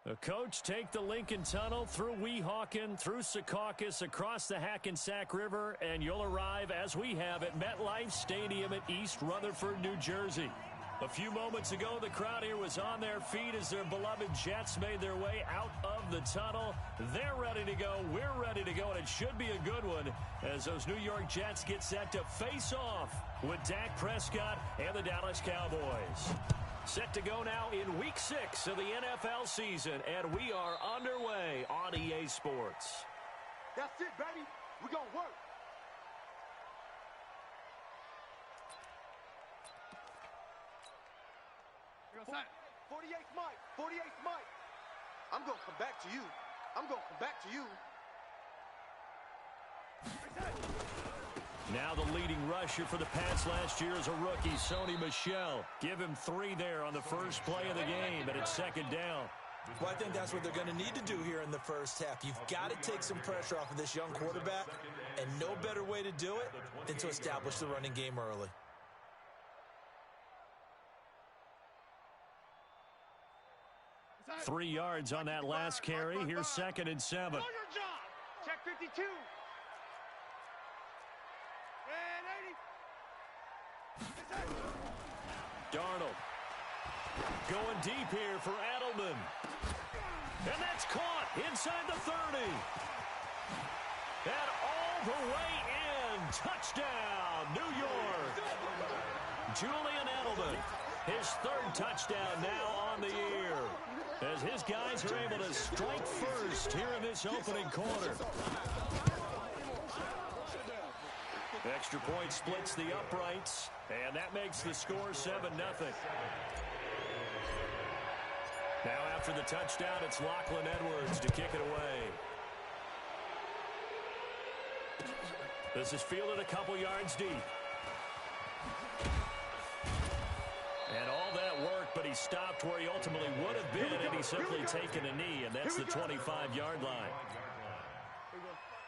The coach take the Lincoln Tunnel through Weehawken, through Secaucus, across the Hackensack River, and you'll arrive, as we have, at MetLife Stadium at East Rutherford, New Jersey. A few moments ago, the crowd here was on their feet as their beloved Jets made their way out of the tunnel. They're ready to go. We're ready to go, and it should be a good one as those New York Jets get set to face off with Dak Prescott and the Dallas Cowboys. Set to go now in Week 6 of the NFL season, and we are underway on EA Sports. That's it, baby. We're going to work. You're outside. 48th Mike. 48th Mike. I'm going to come back to you. I'm going to come back to you. Now the leading rusher for the Pats last year is a rookie, Sony Michel. Give him 3 there on the first play of the game, and it's second down. Well, I think that's what they're going to need to do here in the first half. You've got to take some pressure off of this young quarterback, and no better way to do it than to establish the running game early. Three yards on that last carry. Here's 2nd and 7. Check 52. Darnold going deep here for Edelman. And that's caught inside the 30. And all the way in. Touchdown, New York. Julian Edelman, his 3rd touchdown now on the year, as his guys are able to strike first here in this opening quarter. Extra point splits the uprights, and that makes the score 7-0. Now after the touchdown, it's Lachlan Edwards to kick it away. This is fielded a couple yards deep. And all that work, but he stopped where he ultimately would have been, and he's simply taken a knee, and that's the 25-yard line.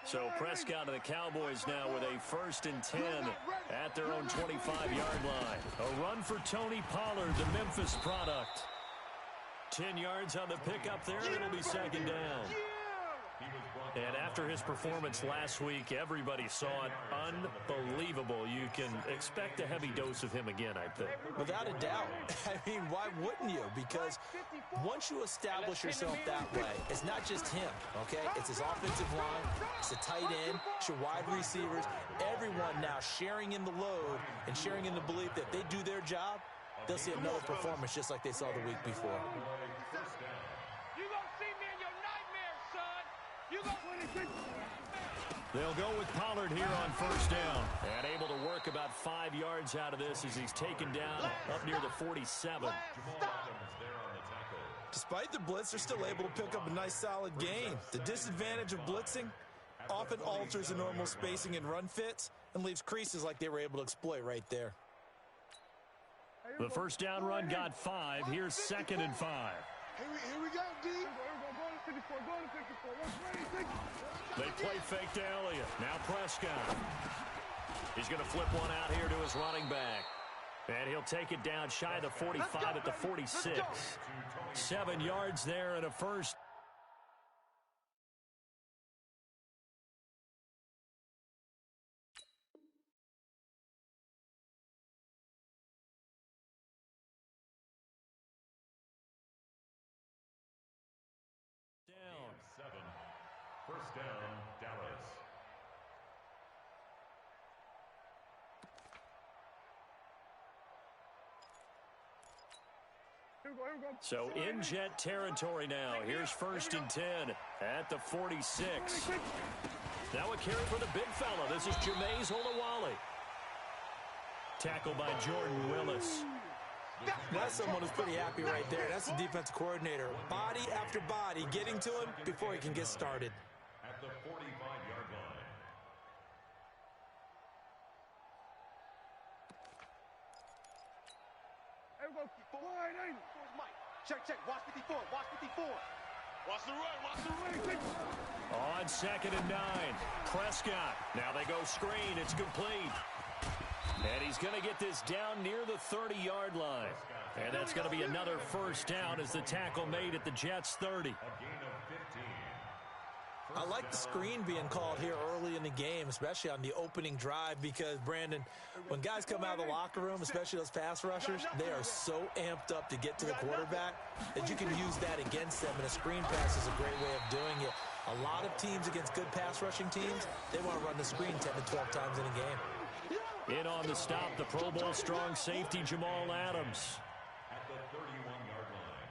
So Prescott and the Cowboys now with a 1st and 10 at their own 25-yard line. A run for Tony Pollard, the Memphis product. 10 yards on the pickup there, and it'll be second down. And after his performance last week, everybody saw it. Unbelievable. You can expect a heavy dose of him again, I think. Without a doubt. I mean, why wouldn't you? Because once you establish yourself that way, it's not just him, okay? It's his offensive line, it's the tight end, it's your wide receivers, everyone now sharing in the load and sharing in the belief that if they do their job, they'll see another performance just like they saw the week before. They'll go with Pollard here on 1st down. And able to work about 5 yards out of this as he's taken down up near the 47. Despite the blitz, they're still able to pick up a nice solid gain. The disadvantage of blitzing often alters the normal spacing and run fits and leaves creases like they were able to exploit right there. The 1st down run got 5. Here's 2nd and 5. Here we go, D. They play fake to Elliott. Now Prescott. He's going to flip one out here to his running back. And he'll take it down shy of the 45 at the 46. 7 yards there and a first. First down, Dallas. So in Jet territory now. Here's 1st and 10 at the 46. Now a carry for the big fella. This is Jameis Olawale. Tackled by Jordan Willis. That's someone who's pretty happy right there. That's the defensive coordinator. Body after body getting to him before he can get started. At the 45-yard line. Check. Watch 54. Watch 54. Watch the run. Watch the run. On 2nd and 9. Prescott. Now they go screen. It's complete. And he's going to get this down near the 30-yard line. And that's going to be another first down as the tackle made at the Jets' 30. I like the screen being called here early in the game, especially on the opening drive, because, Brandon, when guys come out of the locker room, especially those pass rushers, they are so amped up to get to the quarterback that you can use that against them, and a screen pass is a great way of doing it. A lot of teams against good pass rushing teams, they want to run the screen 10 to 12 times in a game. In on the stop, the Pro Bowl strong safety Jamal Adams. At the 31-yard line.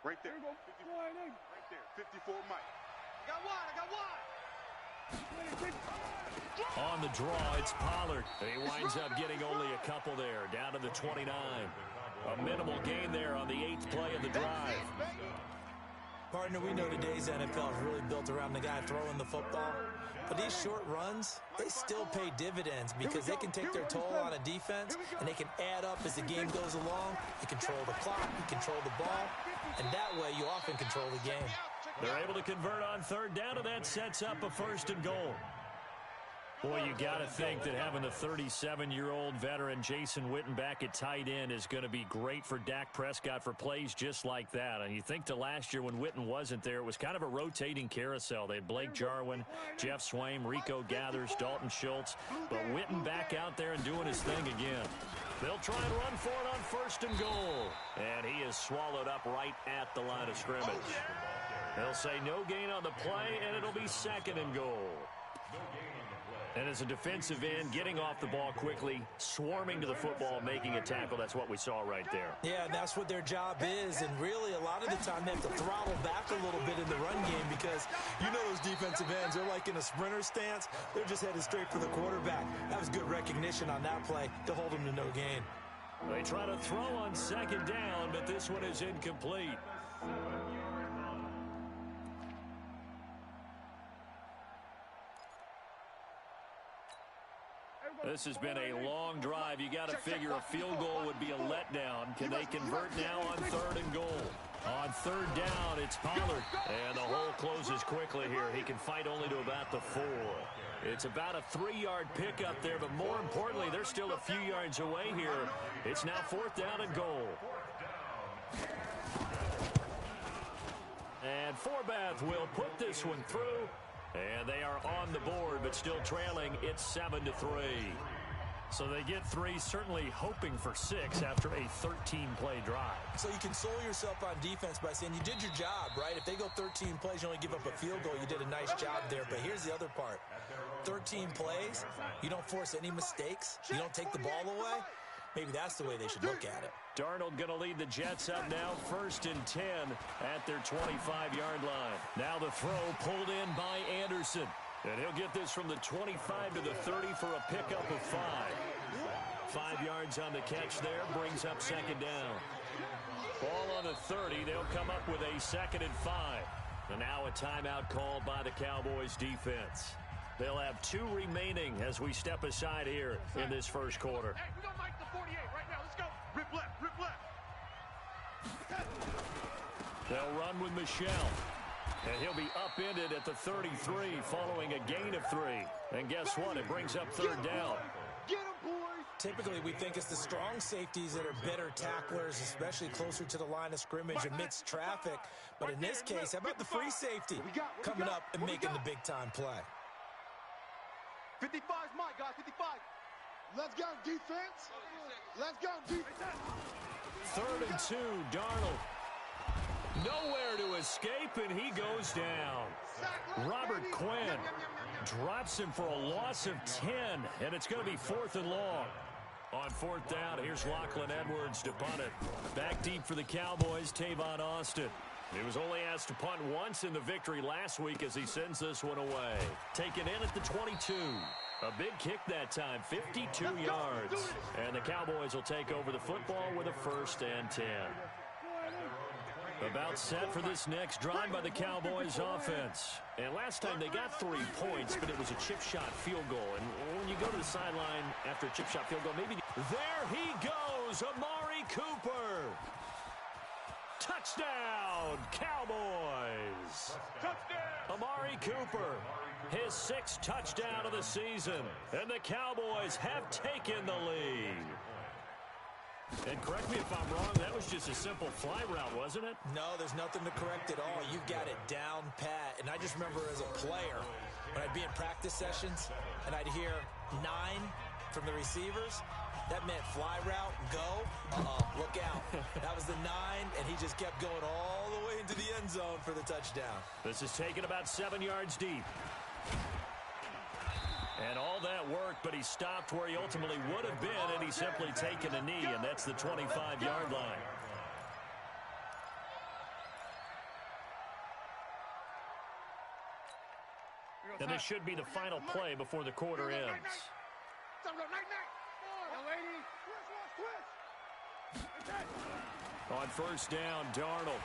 Right there. 50, right there. 54 Mike. I got one. I got one. On the draw, it's Pollard. He winds up getting only a couple there, down to the 29. A minimal gain there on the 8th play of the drive. Partner, we know today's NFL is really built around the guy throwing the football. But these short runs, they still pay dividends because they can take their toll on a defense, and they can add up as the game goes along. You control the clock, you control the ball, and that way you often control the game. They're able to convert on third down, and that sets up a 1st and goal. Boy, you got to think that having the 37-year-old veteran Jason Witten back at tight end is going to be great for Dak Prescott for plays just like that. And you think to last year when Witten wasn't there, it was kind of a rotating carousel. They had Blake Jarwin, Jeff Swaim, Rico Gathers, Dalton Schultz. But Witten back out there and doing his thing again. They'll try and run for it on 1st and goal. And he is swallowed up right at the line of scrimmage. They'll say no gain on the play, and it'll be 2nd and goal. And as a defensive end, getting off the ball quickly, swarming to the football, making a tackle, that's what we saw right there. Yeah, that's what their job is, and really a lot of the time they have to throttle back a little bit in the run game because you know those defensive ends, they're like in a sprinter stance. They're just headed straight for the quarterback. That was good recognition on that play to hold them to no gain. They try to throw on 2nd down, but this one is incomplete. This has been a long drive. You got to figure a field goal would be a letdown. Can they convert now on 3rd and goal? On 3rd down, it's Pollard. And the hole closes quickly here. He can fight only to about the 4. It's about a 3-yard pickup there, but more importantly, they're still a few yards away here. It's now 4th down and goal. And Forbath will put this one through. And they are on the board, but still trailing. It's 7-3. So they get 3, certainly hoping for 6 after a 13-play drive. So you console yourself on defense by saying you did your job, right? If they go 13 plays, you only give up a field goal. You did a nice job there. But here's the other part. 13 plays, you don't force any mistakes. You don't take the ball away. Maybe that's the way they should look at it. Darnold going to lead the Jets up now, 1st and 10 at their 25-yard line. Now the throw pulled in by Anderson. And he'll get this from the 25 to the 30 for a pickup of 5. 5 yards on the catch there, brings up 2nd down. Ball on the 30, they'll come up with a 2nd and 5. And now a timeout called by the Cowboys defense. They'll have 2 remaining as we step aside here in this first quarter. Hey, we got Mike the 48 right now. Let's go. Rip left, rip left. They'll run with Michelle. And he'll be upended at the 33 following a gain of 3. And guess what? It brings up 3rd down. Get him, boys. Typically, we think it's the strong safeties that are better tacklers, especially closer to the line of scrimmage amidst traffic. But in this case, how about the free safety coming up and making the big-time play? 55's Mike, guys. 55. Let's go, defense. Let's go, defense. 3rd and 2, Darnold. Nowhere to escape, and he goes down. Robert Quinn drops him for a loss of 10, and it's going to be 4th and long. On 4th down, here's Lachlan Edwards to punt it. Back deep for the Cowboys, Tavon Austin. He was only asked to punt once in the victory last week as he sends this one away. Taken in at the 22. A big kick that time, 52 yards. And the Cowboys will take over the football with a 1st and 10. About set for this next drive by the Cowboys offense. And last time they got 3 points, but it was a chip shot field goal. And when you go to the sideline after a chip shot field goal, maybe... There he goes, Amari Cooper. Touchdown, Cowboys. Touchdown. Amari Cooper, his 6th touchdown of the season. And the Cowboys have taken the lead. And correct me if I'm wrong, that was just a simple fly route, wasn't it? No, there's nothing to correct at all. You got it down pat. And I just remember as a player, when I'd be in practice sessions, and I'd hear 9 from the receivers, that meant fly route, go, look out. That was the 9, and he just kept going all the way into the end zone for the touchdown. This is taken about 7 yards deep. And all that work, but he stopped where he ultimately would have been, and he's simply taken a knee, and that's the 25-yard line. And this should be the final play before the quarter ends. On first down, Darnold.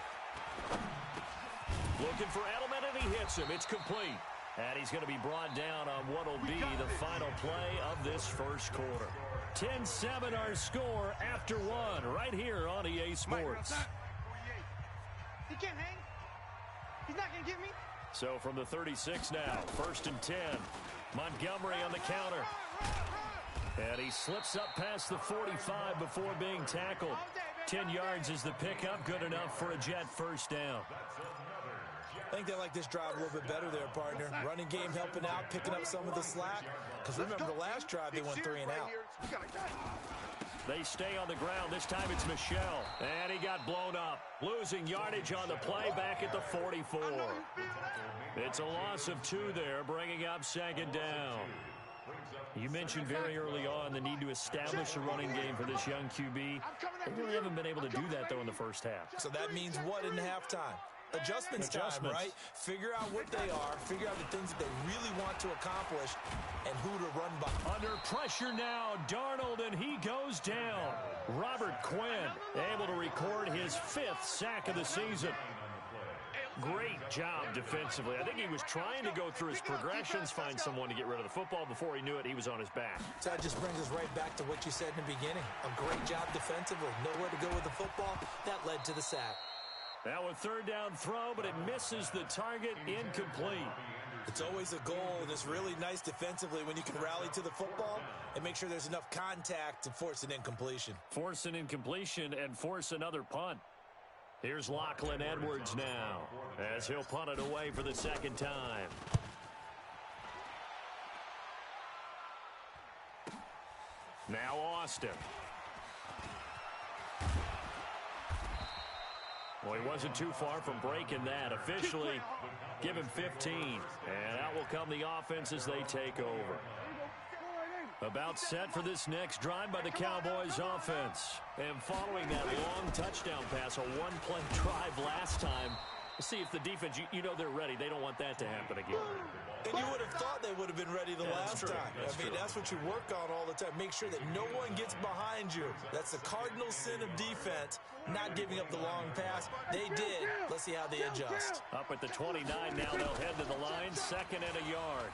Looking for Edelman, and he hits him. It's complete. And he's going to be brought down on what will be the final play of this first quarter. 10-7 our score after 1 right here on EA Sports. He can't hang. He's not going to get me. So from the 36 now, 1st and 10. Montgomery on the counter. And he slips up past the 45 before being tackled. 10 yards is the pickup, good enough for a Jet first down. I think they like this drive a little bit better there, partner. Running game helping out, picking up some of the slack. Because remember the last drive, they went 3 and out. They stay on the ground. This time it's Michel. And he got blown up. Losing yardage on the play back at the 44. It's a loss of 2 there, bringing up 2nd down. You mentioned very early on the need to establish a running game for this young QB. They really haven't been able to do that, though, in the first half. So that means what in halftime? Adjustments time, right? Figure out what they are, figure out the things that they really want to accomplish, and who to run by. Under pressure now, Darnold, and he goes down. Robert Quinn able to record his 5th sack of the season. Great job defensively. I think he was trying to go through his progressions, find someone to get rid of the football. Before he knew it, he was on his back. So that just brings us right back to what you said in the beginning. A great job defensively. Nowhere to go with the football. That led to the sack. Now a 3rd down throw, but it misses the target, incomplete. It's always a goal, and it's really nice defensively when you can rally to the football and make sure there's enough contact to force an incompletion. Force an incompletion and force another punt. Here's Lachlan Edwards now as he'll punt it away for the 2nd time. Now Austin. Well, he wasn't too far from breaking that. Officially, give him 15. And out will come the offense as they take over. About set for this next drive by the Cowboys offense. And following that long touchdown pass, a 1-play drive last time. See if the defense, you know they're ready. They don't want that to happen again. And you would have thought they would have been ready the last time. That's what you work on all the time. Make sure that no one gets behind you. That's the cardinal sin of defense, not giving up the long pass. They did. Let's see how they adjust. Up at the 29 now, they'll head to the line, 2nd and a yard.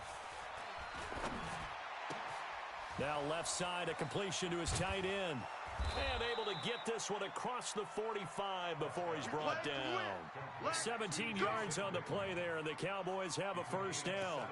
Now left side, a completion to his tight end. And able to get this one across the 45 before he's brought down. 17 yards on the play there, and the Cowboys have a first down.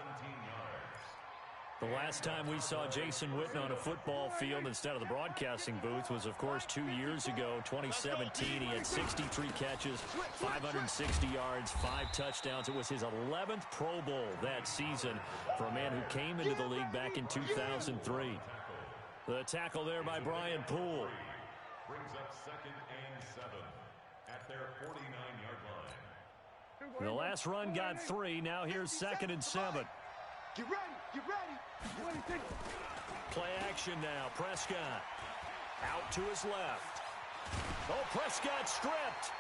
The last time we saw Jason Witten on a football field instead of the broadcasting booth was, of course, 2 years ago, 2017. He had 63 catches, 560 yards, 5 touchdowns. It was his 11th Pro Bowl that season for a man who came into the league back in 2003. The tackle there by Brian Poole. Brings up 2nd and 7 at their 49-yard line. The last run got 3. Now here's 2nd and 7. Get ready. Get ready. Get ready. Play action now. Prescott out to his left. Oh, Prescott stripped.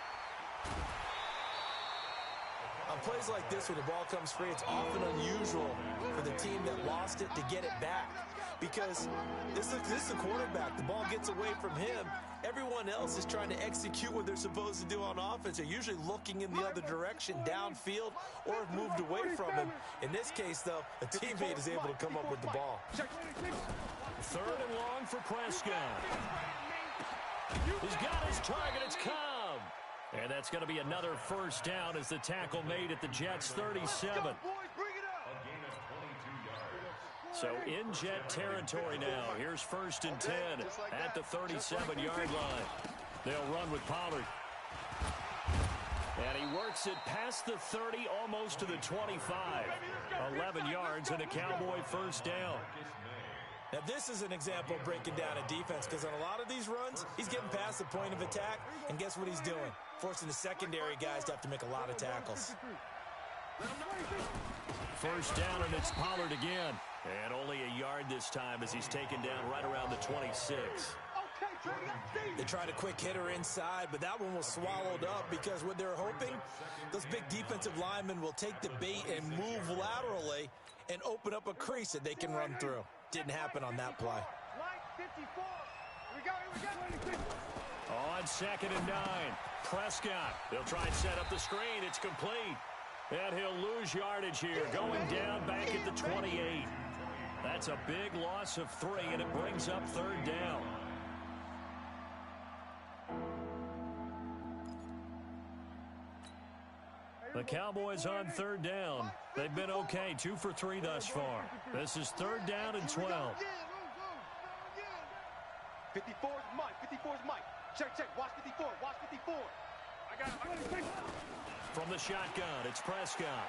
On plays like this, when the ball comes free, it's often unusual for the team that lost it to get it back. Because this is the quarterback. The ball gets away from him. Everyone else is trying to execute what they're supposed to do on offense. They're usually looking in the other direction, downfield, or have moved away from him. In this case, though, a teammate is able to come up with the ball. 3rd and long for Prescott. He's got his target. It's Cobb. And that's going to be another first down as the tackle made at the Jets' 37. So in Jet territory now. Here's 1st and 10 at the 37-yard line. They'll run with Pollard. And he works it past the 30, almost to the 25. 11 yards and a Cowboy first down. Now, this is an example of breaking down a defense, because on a lot of these runs, he's getting past the point of attack, and guess what he's doing? Forcing the secondary guys to have to make a lot of tackles. First down, and it's Pollard again. And only a yard this time as he's taken down right around the 26. They tried a quick hitter inside, but that one was swallowed up because what they're hoping, those big defensive linemen will take the bait and move laterally and open up a crease that they can run through. Didn't happen on that play. On 2nd and 9, Prescott. They'll try and set up the screen. It's complete. And he'll lose yardage here, going down back at the 28. That's a big loss of 3, and it brings up 3rd down. The Cowboys on 3rd down. They've been okay, 2 for 3 thus far. This is 3rd down and 12. 54 is Mike. 54 is Mike. Check. Watch 54. Watch 54. I got it. From the shotgun, it's Prescott.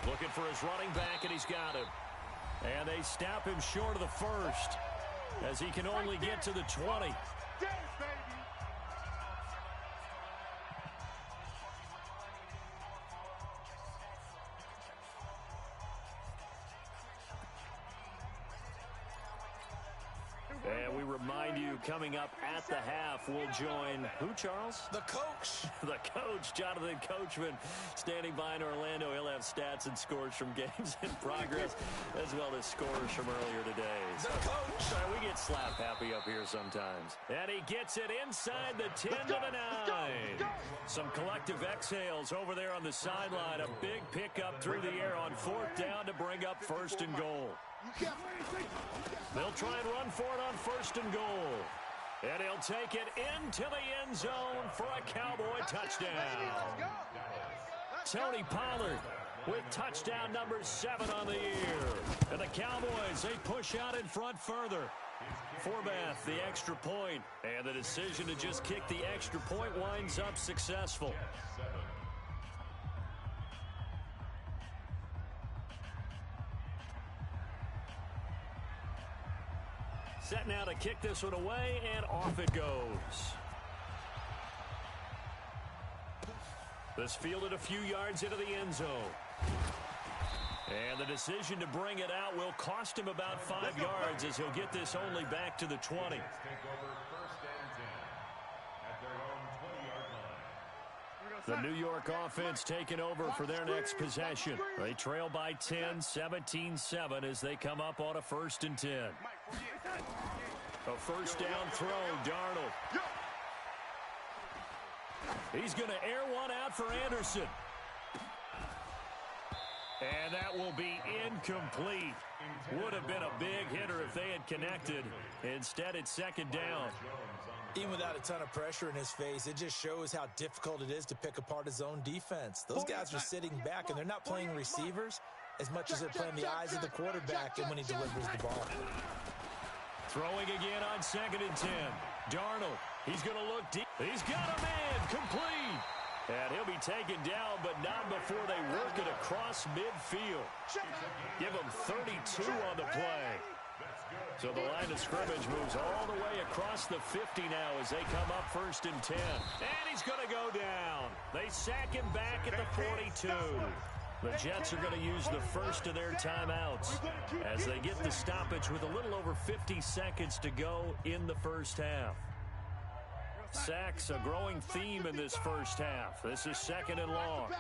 Looking for his running back, and he's got him. And they stop him short of the 1st as he can only get to the 20. And we remind you, coming up at the half, we'll join who, Charles? The coach. The coach, Jonathan Coachman, standing by in Orlando. He'll have stats and scores from games in progress, as well as scores from earlier today. The coach. We get slap happy up here sometimes. And he gets it inside the 10 to the 9. Some collective exhales over there on the sideline. A big pickup through the air on 4th down to bring up 1st and goal. They'll try and run for it on 1st and goal. And he'll take it into the end zone for a Cowboy touchdown. Tony Pollard with touchdown number 7 on the year. And the Cowboys, they push out in front further. Forbath, the extra point. And the decision to just kick the extra point winds up successful. Set now to kick this one away, and off it goes. This fielded a few yards into the end zone. And the decision to bring it out will cost him about 5 yards as he'll get this only back to the 20. The New York offense taking over for their next possession. They trail by 10, 17-7 as they come up on a 1st and 10. A first down throw, Darnold. He's going to air one out for Anderson. And that will be incomplete. Would have been a big hitter if they had connected. Instead, it's 2nd down. Even without a ton of pressure in his face, it just shows how difficult it is to pick apart his own defense. Those guys are sitting back, and they're not playing receivers as much as they're playing the eyes of the quarterback and when he delivers the ball. Throwing again on 2nd and 10. Darnold, he's going to look deep. He's got a man, complete. And he'll be taken down, but not before they work it across midfield. Give him 32 on the play. So the line of scrimmage moves all the way across the 50 now as they come up 1st and 10. And he's going to go down. They sack him back at the 42. The Jets are going to use the first of their timeouts as they get the stoppage with a little over 50 seconds to go in the first half. Sacks, a growing theme in this first half. This is 2nd and long.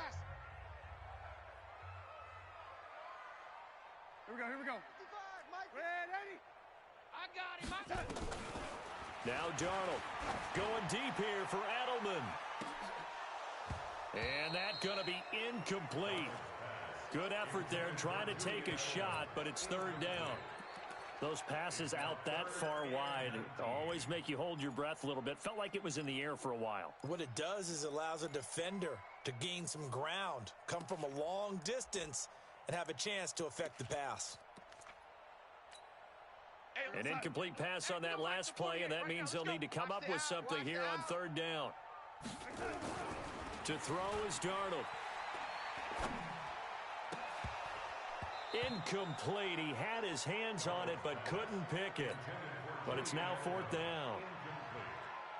Here we go. Ready? I got him. Now Darnold going deep here for Edelman. And that's going to be incomplete. Good effort there trying to take a shot, but it's 3rd down. Those passes out that far wide always make you hold your breath a little bit. Felt like it was in the air for a while. What it does is it allows a defender to gain some ground, come from a long distance, and have a chance to affect the pass. An incomplete pass on that last play, and that means they'll need to come up with something here on 3rd down. To throw is Darnold. Incomplete. He had his hands on it but couldn't pick it. But it's now 4th down.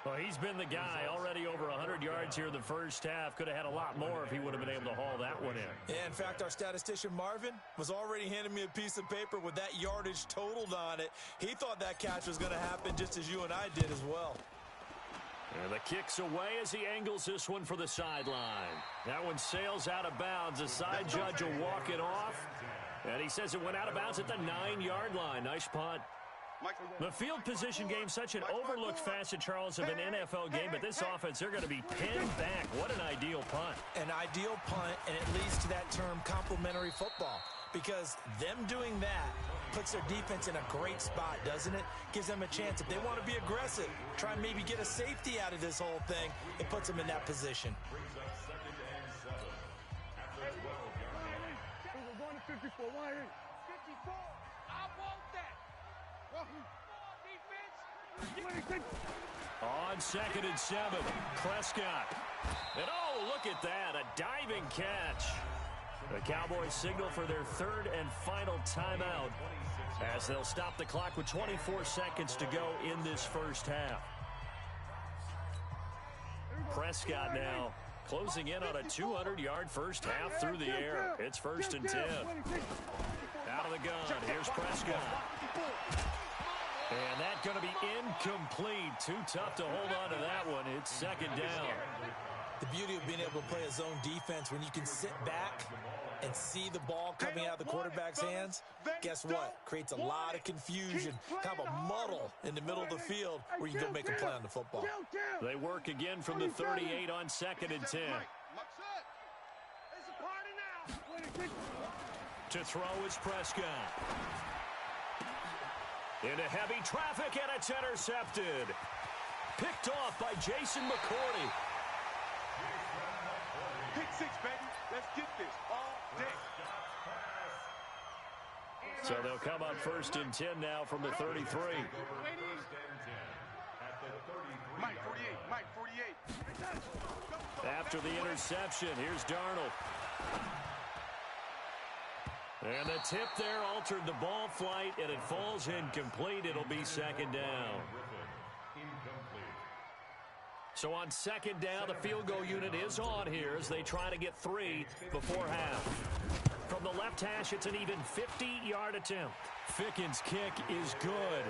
Well, he's been the guy. Already over 100 yards here in the first half. Could have had a lot more if he would have been able to haul that one in. Yeah, in fact, our statistician Marvin was already handing me a piece of paper with that yardage totaled on it. He thought that catch was going to happen just as you and I did as well. And the kick's away as he angles this one for the sideline. That one sails out of bounds. The side judge will walk it off. And he says it went out of bounds at the 9-yard line. Nice punt. The field position game, such an overlooked facet, Charles, of an NFL game, but this offense, they're going to be pinned back. What an ideal punt. An ideal punt, and it leads to that term complementary football, because them doing that puts their defense in a great spot, doesn't it? Gives them a chance. If they want to be aggressive, try and maybe get a safety out of this whole thing, it puts them in that position. We're going to 54. 54. I want that. On 2nd and 7, Prescott. And oh, look at that, a diving catch. The Cowboys signal for their 3rd and final timeout as they'll stop the clock with 24 seconds to go in this first half. Prescott now closing in on a 200-yard first half through the air. It's 1st and 10. Out of the gun, here's Prescott. And that's going to be incomplete. Too tough to hold on to that one. It's 2nd down. The beauty of being able to play a zone defense when you can sit back and see the ball coming out of the quarterback's hands, guess what? Creates a lot of confusion, kind of a muddle in the middle of the field where you can go make a play on the football. They work again from the 38 on 2nd and 10. To throw is Prescott. Into heavy traffic, and it's intercepted. Picked off by Jason McCourty. Pick 6, baby. Let's get this all day. So they'll come up 1st and 10 now from the 33. Mike 48. After the interception, here's Darnold. And the tip there altered the ball flight, and it falls incomplete. It'll be 2nd down. So on 2nd down, the field goal unit is on here as they try to get 3 before half. From the left hash, it's an even 50-yard attempt. Ficken's kick is good.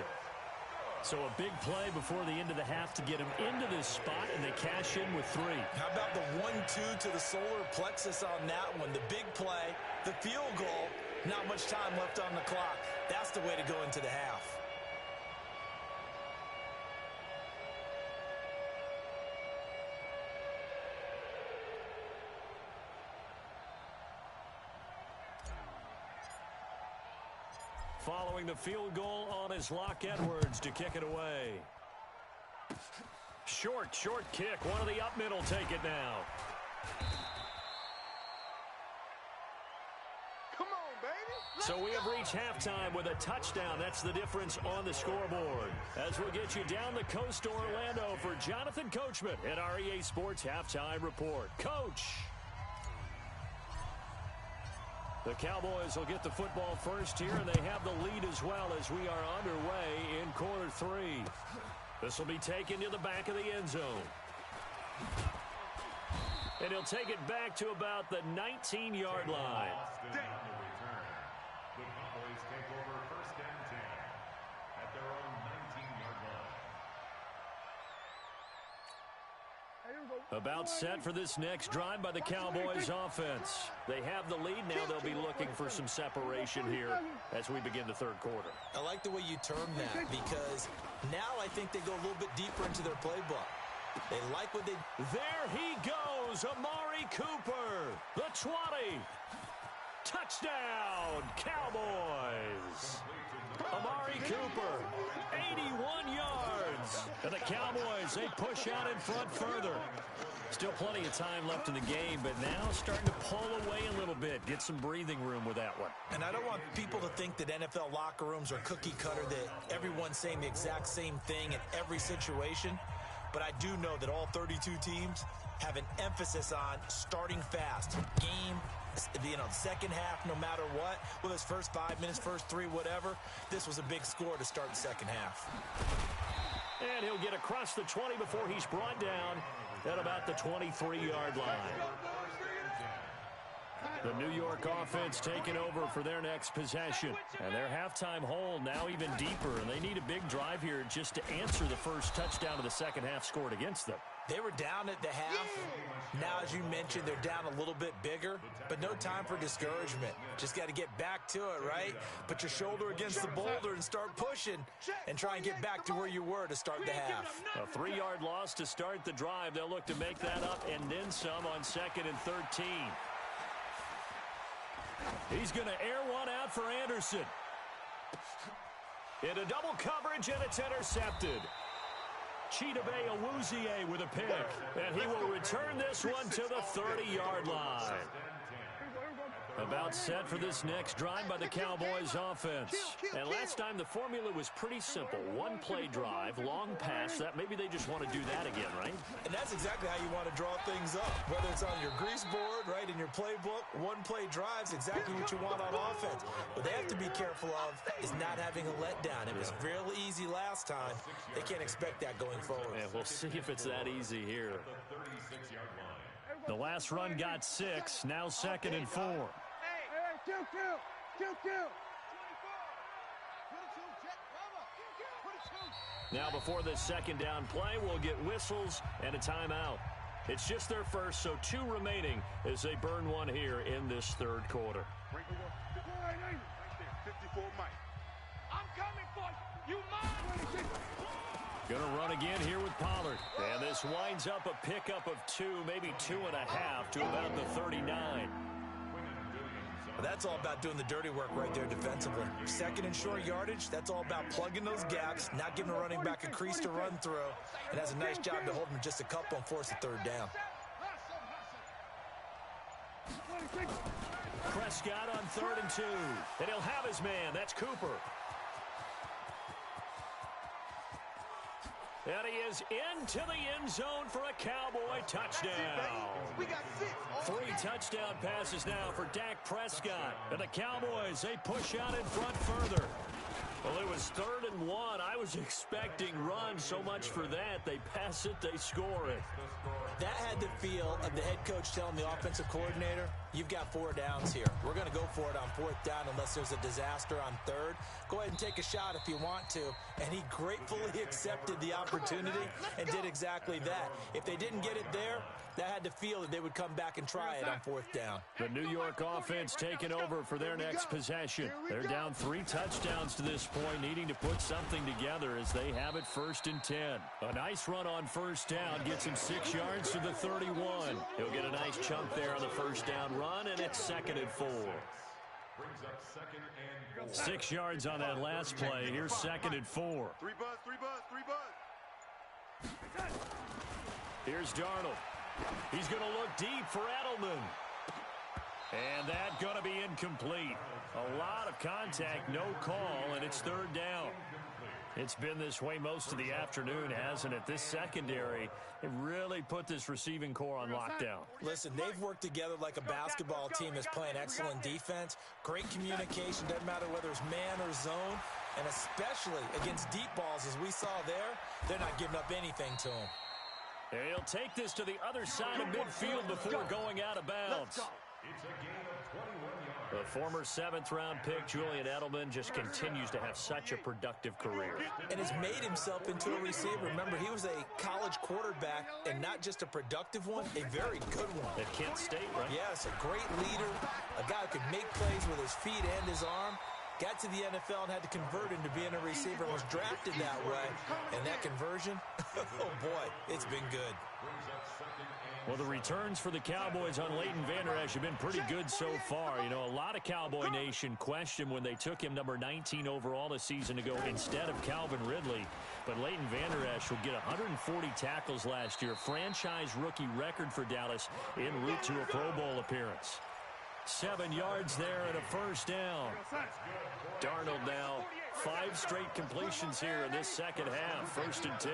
So a big play before the end of the half to get him into this spot, and they cash in with 3. How about the 1-2 to the solar plexus on that one? The big play, the field goal, not much time left on the clock. That's the way to go into the half. Following the field goal on his Locke Edwards to kick it away. Short kick. One of the up mid will take it now. Come on, baby. So we have reached halftime with a touchdown. That's the difference on the scoreboard. As we'll get you down the coast to Orlando for Jonathan Coachman at our EA Sports Halftime Report. Coach. The Cowboys will get the football first here, and they have the lead as well as we are underway in quarter 3. This will be taken to the back of the end zone. And he'll take it back to about the 19-yard line. The Cowboys take over 1st and 10 at their own 19-yard About set for this next drive by the Cowboys offense. They have the lead. Now they'll be looking for some separation here as we begin the third quarter. I like the way you term that because now I think they go a little bit deeper into their playbook. They like what they... There he goes, Amari Cooper, the 20. Touchdown, Cowboys. Amari Cooper, 81 yards. And the Cowboys, they push out in front further. Still plenty of time left in the game, but now starting to pull away a little bit. Get some breathing room with that one. And I don't want people to think that NFL locker rooms are cookie cutter, that everyone's saying the exact same thing in every situation. But I do know that all 32 teams have an emphasis on starting fast. Game, second half, no matter what. Whether it's first 5 minutes, first 3, whatever. This was a big score to start the second half. And he'll get across the 20 before he's brought down at about the 23-yard line. The New York offense taking over for their next possession. And their halftime hold now even deeper. And they need a big drive here just to answer the first touchdown of the second half scored against them. They were down at the half. Now, as you mentioned, they're down a little bit bigger, but no time for discouragement. Just got to get back to it, right? Put your shoulder against the boulder and start pushing and try and get back to where you were to start the half. A 3-yard loss to start the drive. They'll look to make that up and then some on 2nd and 13. He's going to air one out for Anderson. Into double coverage, and it's intercepted. Chidobe Awuzie with a pick, and he will return this one to the 30-yard line. About set for this next drive by the Cowboys offense. And last time the formula was pretty simple. One play drive, long pass. That maybe they just want to do that again, right? And that's exactly how you want to draw things up. Whether it's on your grease board, right, in your playbook, one play drive's exactly what you want on offense. What they have to be careful of is not having a letdown. It was real easy last time. They can't expect that going forward. Yeah, we'll see if it's that easy here. The last run got 6, now 2nd and 4. Now before this second down play, we'll get whistles and a timeout. It's just their first, so 2 remaining as they burn one here in this third quarter. 54 Mike. I'm coming for you. You mind? Gonna run again here with Pollard. And this winds up a pickup of 2, maybe 2.5 to about the 39. That's all about doing the dirty work right there defensively. 2nd and short yardage, that's all about plugging those gaps, not giving a running back a crease to run through, and has a nice job to hold him just a couple and force a 3rd down. Prescott on 3rd and 2. And he'll have his man. That's Cooper. And he is into the end zone for a Cowboy touchdown. We got 6. 3 touchdown passes now for Dak Prescott. And the Cowboys, they push out in front further. Well, it was 3rd and 1. I was expecting run. So much for that. They pass it, they score it. That had the feel of the head coach telling the offensive coordinator, you've got 4 downs here. We're going to go for it on 4th down unless there's a disaster on 3rd. Go ahead and take a shot if you want to. And he gratefully accepted the opportunity and did exactly that. If they didn't get it there, that had to feel that they would come back and try it on 4th down. The New York offense taking over for their next possession. They're down 3 touchdowns to this point, needing to put something together as they have it 1st and 10. A nice run on 1st down gets him 6 yards to the 31. He'll get a nice chunk there on the 1st down run, and it's 2nd and 4. 6 yards on that last play. Here's 2nd and 4. 3 buzz, 3 buzz, 3 buzz. Here's Darnold. He's going to look deep for Edelman. And that's going to be incomplete. A lot of contact, no call, and it's 3rd down. It's been this way most of the afternoon, hasn't it? This secondary, it really put this receiving core on lockdown. Listen, they've worked together like a basketball team that's playing excellent defense. Great communication, doesn't matter whether it's man or zone. And especially against deep balls, as we saw there, they're not giving up anything to them. And he'll take this to the other side of midfield before going out of bounds. It's a gain of 21 yards. The former 7th-round pick, Julian Edelman, just continues to have such a productive career. And has made himself into a receiver. Remember, he was a college quarterback, and not just a productive one, a very good one. At Kent State, right? Yes, a great leader, a guy who could make plays with his feet and his arm. Got to the NFL and had to convert into being a receiver and was drafted that way. And that conversion, oh boy, it's been good. Well, the returns for the Cowboys on Leighton Vander Esch have been pretty good so far. You know, a lot of Cowboy Nation questioned when they took him number 19 overall a season ago instead of Calvin Ridley. But Leighton Vander Esch will get 140 tackles last year, franchise rookie record for Dallas en route to a Pro Bowl appearance. 7 yards there and a first down. Darnold now 5 straight completions here in this second half. 1st and 10.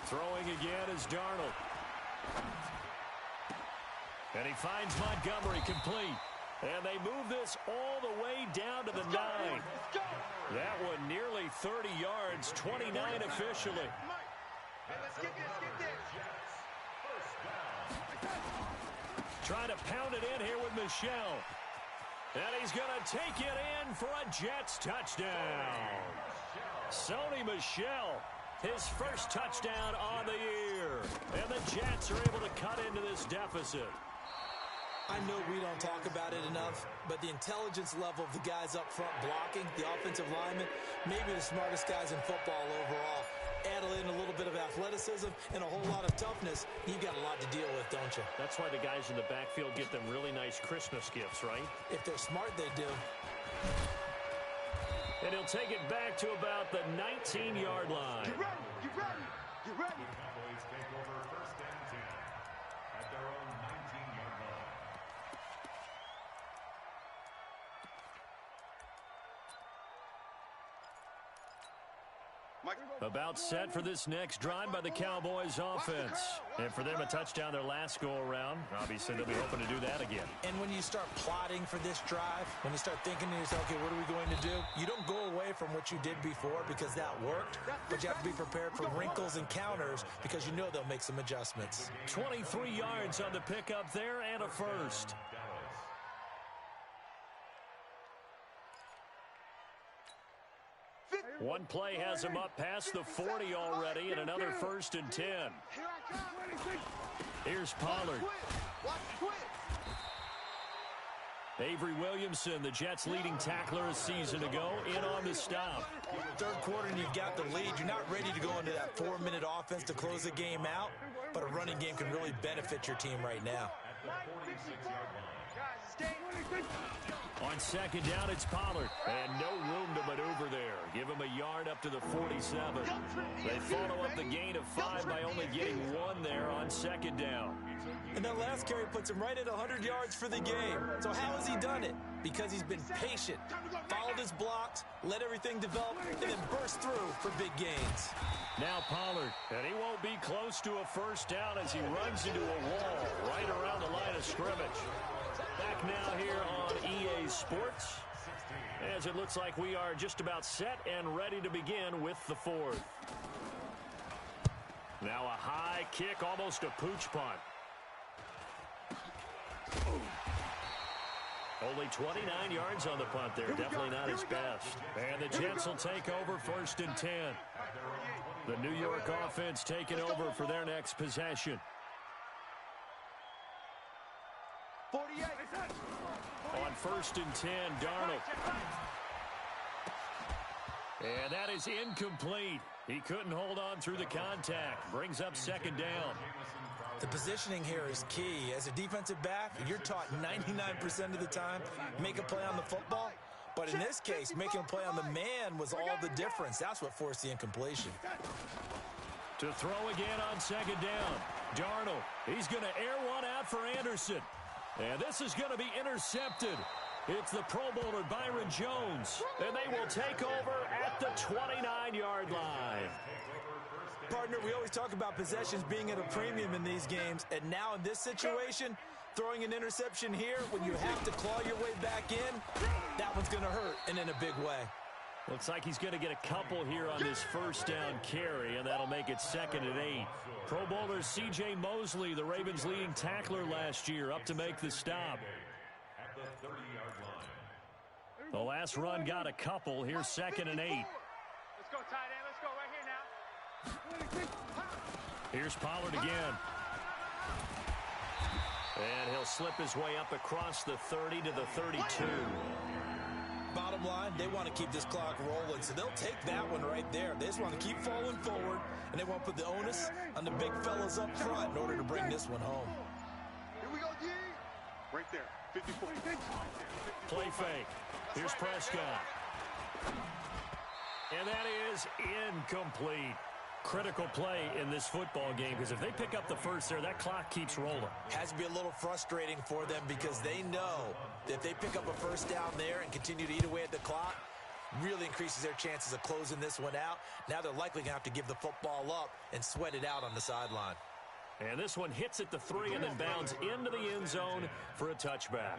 Throwing again is Darnold. And he finds Montgomery complete. And they move this all the way down to the 9. That one nearly 30 yards, 29 officially. Trying to pound it in here with Michel. And he's going to take it in for a Jets touchdown. Sony Michel, his first touchdown on the year. And the Jets are able to cut into this deficit. I know we don't talk about it enough, but the intelligence level of the guys up front blocking, the offensive linemen, maybe the smartest guys in football overall. Add in a little bit of athleticism and a whole lot of toughness, you've got a lot to deal with, don't you? That's why the guys in the backfield get them really nice Christmas gifts, right? If they're smart, they do. And he'll take it back to about the 19-yard line. You ready? You ready? You ready? Cowboys take over 1st and 10 at their own 19-yard line. About set for this next drive by the Cowboys offense. And for them, a touchdown their last go-around. Obviously, they'll be hoping to do that again. And when you start plotting for this drive, when you start thinking to yourself, okay, what are we going to do? You don't go away from what you did before because that worked, but you have to be prepared for wrinkles and counters because you know they'll make some adjustments. 23 yards on the pickup there and a first. One play has him up past the 40 already, and another 1st and 10. Here's Pollard. Avery Williamson, the Jets' leading tackler a season ago, in on the stop. 3rd quarter and you've got the lead. You're not ready to go into that 4-minute offense to close the game out, but a running game can really benefit your team right now. On 2nd down, it's Pollard. And no room to maneuver there. Give him a yard up to the 47. They follow up the gain of 5 by only getting 1 there on 2nd down. And that last carry puts him right at 100 yards for the game. So how has he done it? Because he's been patient, followed his blocks, let everything develop, and then burst through for big gains. Now Pollard, and he won't be close to a first down as he runs into a wall right around the line of scrimmage. Back now here on EA Sports, as it looks like we are just about set and ready to begin with the 4th. Now a high kick, almost a pooch punt. Only 29 yards on the punt there. Definitely not his best. And the Jets will take over 1st and 10. The New York offense taking over for their next possession. 48. On 1st and 10, Darnold. And that is incomplete. He couldn't hold on through the contact. Brings up 2nd down. The positioning here is key. As a defensive back, you're taught 99% of the time, make a play on the football. But in this case, making a play on the man was all the difference. That's what forced the incompletion. To throw again on 2nd down. Darnold, he's going to air one out for Anderson. And this is going to be intercepted. It's the Pro Bowler Byron Jones. And they will take over at the 29-yard line. Partner, we always talk about possessions being at a premium in these games. And now in this situation, throwing an interception here when you have to claw your way back in, that one's going to hurt and in a big way. Looks like he's going to get a couple here on this 1st down carry, and that'll make it 2nd and 8. Pro Bowler C.J. Mosley, the Ravens' leading tackler last year, up to make the stop. Last run got a couple. Here's 2nd and 8. Let's go, tight end. Let's go right here now. Here's Pollard again. And he'll slip his way up across the 30 to the 32. Bottom line, they want to keep this clock rolling, so they'll take that one right there. They just want to keep falling forward, and they want to put the onus on the big fellas up front in order to bring this one home. Here we go, G. Right there. 54. Play fake. Here's Prescott. And that is incomplete. Critical play in this football game, because if they pick up the first there, that clock keeps rolling. Has to be a little frustrating for them because they know that if they pick up a first down there and continue to eat away at the clock, really increases their chances of closing this one out. Now they're likely going to have to give the football up and sweat it out on the sideline. And this one hits at the 3 and then bounds into the end zone for a touchback.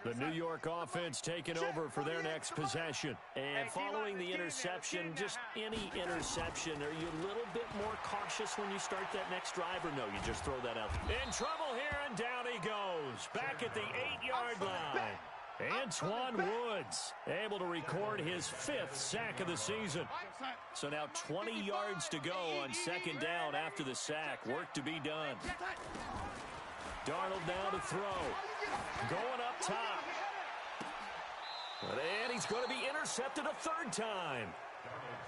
The New York offense taking over for their next possession. And following the interception, just any interception, are you a little bit more cautious when you start that next drive, or no, you just throw that out? In trouble here, and down he goes. Back at the 8-yard line. Antoine Woods able to record his 5th sack of the season. So now 20 yards to go on 2nd down after the sack. Work to be done. Darnold now to throw. Going up top. And he's going to be intercepted a 3rd time.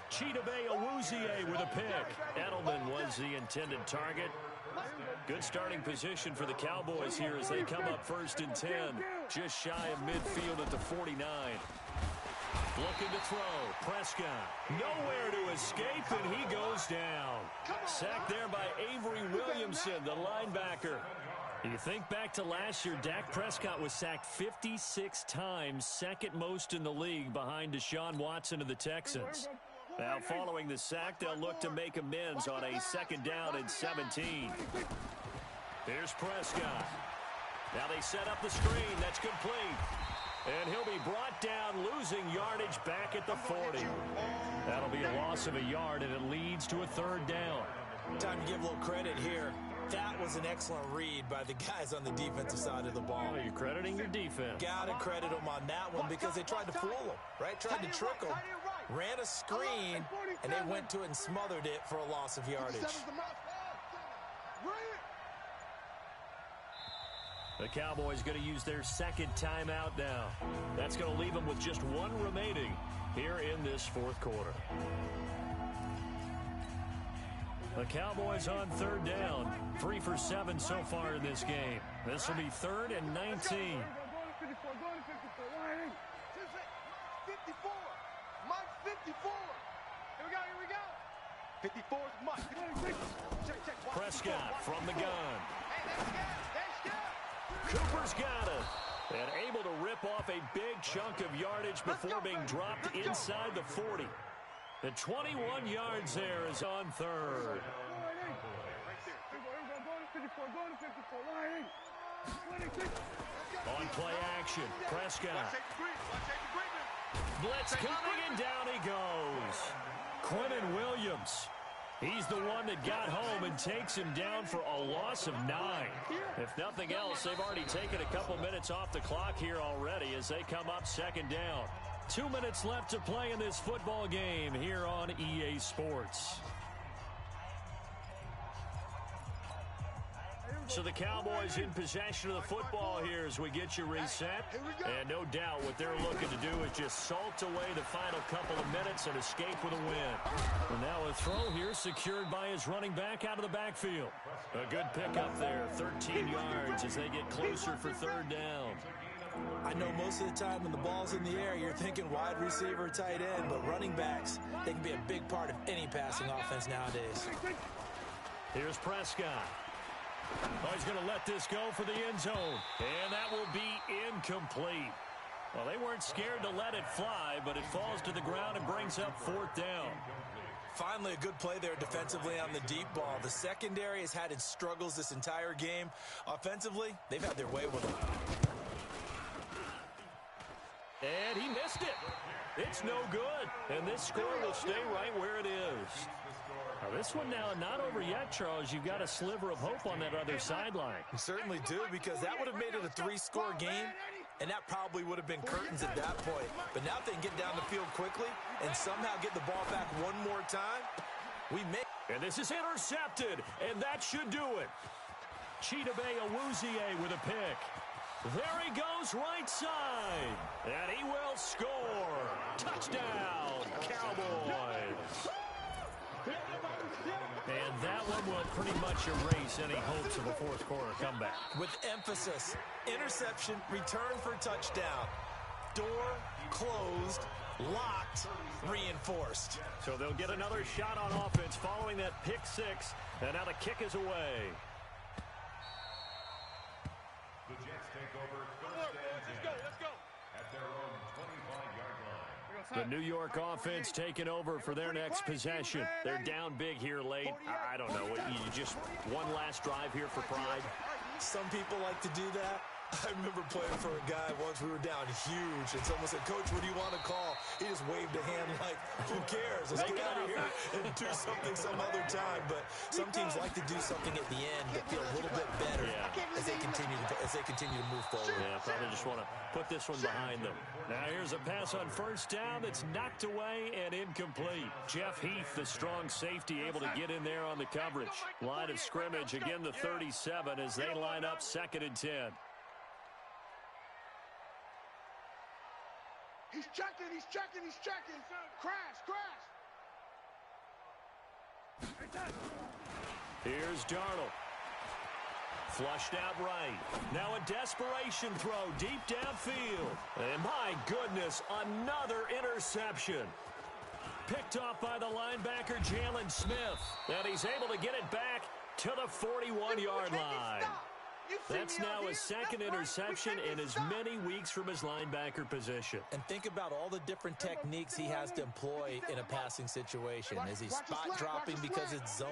Chidobe Awuzie with a pick. Edelman was the intended target. Good starting position for the Cowboys here as they come up 1st and 10. Just shy of midfield at the 49. Looking to throw. Prescott. Nowhere to escape, and he goes down. Sacked there by Avery Williamson, the linebacker. You think back to last year, Dak Prescott was sacked 56 times, 2nd most in the league behind Deshaun Watson of the Texans. Now, following the sack, they'll look to make amends on a 2nd down and 17. Here's Prescott. Now they set up the screen. That's complete. And he'll be brought down, losing yardage back at the 40. That'll be a loss of a yard, and it leads to a 3rd down. Time to give a little credit here. That was an excellent read by the guys on the defensive side of the ball. Oh, you're crediting your defense. Got to credit them on that one because they tried to fool them, right? Tried to trick them, ran a screen, and they went to it and smothered it for a loss of yardage. The Cowboys going to use their 2nd timeout now. That's going to leave them with just 1 remaining here in this 4th quarter. The Cowboys on 3rd down. 3 for 7 so far in this game. This will be 3rd and 19. 54. Mike 54. Here we go. 54 is Mike. Prescott from the gun. Cooper's got it. And able to rip off a big chunk of yardage before being dropped inside the 40. The 21 yards there is on 3rd. On play action, Prescott. Blitz coming, and down he goes. Quinnen Williams. He's the one that got home and takes him down for a loss of 9. If nothing else, they've already taken a couple minutes off the clock here already as they come up 2nd down. 2 minutes left to play in this football game here on EA Sports. So the Cowboys in possession of the football here as we get you reset. And no doubt what they're looking to do is just salt away the final couple of minutes and escape with a win. And now a throw here secured by his running back out of the backfield. A good pickup there, 13 yards as they get closer for 3rd down. I know most of the time when the ball's in the air, you're thinking wide receiver, tight end, but running backs, they can be a big part of any passing offense nowadays. Here's Prescott. Oh, he's going to let this go for the end zone. And that will be incomplete. Well, they weren't scared to let it fly, but it falls to the ground and brings up 4th down. Finally, a good play there defensively on the deep ball. The secondary has had its struggles this entire game. Offensively, they've had their way with them. And he missed it. It's no good. And this score will stay right where it is. Now this one now not over yet, Charles. You've got a sliver of hope on that other sideline. You certainly do, because that would have made it a 3-score game, and that probably would have been curtains at that point. But now if they can get down the field quickly and somehow get the ball back one more time, we may. And this is intercepted, and that should do it. Chidobe Awuzie with a pick. There he goes right side, and he will score. Touchdown, Cowboys. And that one will pretty much erase any hopes of a fourth quarter comeback. With emphasis, interception, return for touchdown. Door closed, locked, reinforced. So they'll get another shot on offense following that pick six, and now the kick is away. The Jets take over first and 10 at their own 25-yard line. The New York offense taking over for their next possession. They're down big here late. I don't know. You just one last drive here for pride. Some people like to do that. I remember playing for a guy once. We were down huge, and someone said, "Coach, what do you want to call?" He just waved a hand like, "Who cares? Let's get out of here and do something some other time." But some teams like to do something at the end that feel a little bit better as they continue to move forward. Yeah, probably just want to put this one behind them. Now here's a pass on first down that's knocked away and incomplete. Jeff Heath, the strong safety, able to get in there on the coverage. Line of scrimmage, again the 37 as they line up 2nd and 10. He's checking, he's checking, he's checking. Crash, crash. Here's Darnold. Flushed out right. Now a desperation throw deep downfield. And my goodness, another interception. Picked off by the linebacker, Jalen Smith. And he's able to get it back to the 41-yard line. That's now his 2nd interception in as many weeks from his linebacker position. And think about all the different techniques he has to employ in a passing situation. Is he spot dropping because it's zone?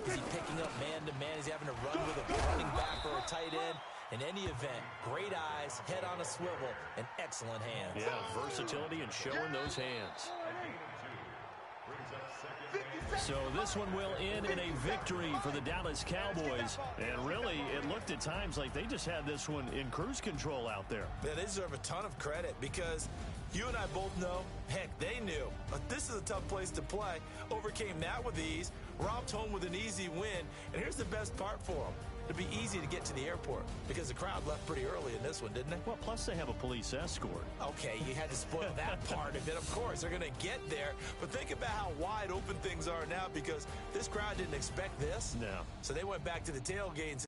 Is he picking up man-to-man? Is he having to run with a running back or a tight end? In any event, great eyes, head on a swivel, and excellent hands. Yeah, versatility and showing those hands. So this one will end in a victory for the Dallas Cowboys. And really, it looked at times like they just had this one in cruise control out there. Yeah, they deserve a ton of credit because you and I both know, heck, they knew. But this is a tough place to play. Overcame that with ease, romped home with an easy win. And here's the best part for them. It'd be easy to get to the airport because the crowd left pretty early in this one, didn't they? Well, plus they have a police escort. Okay, you had to spoil that part of it. Of course, they're going to get there. But think about how wide open things are now because this crowd didn't expect this. No. So they went back to the tailgate and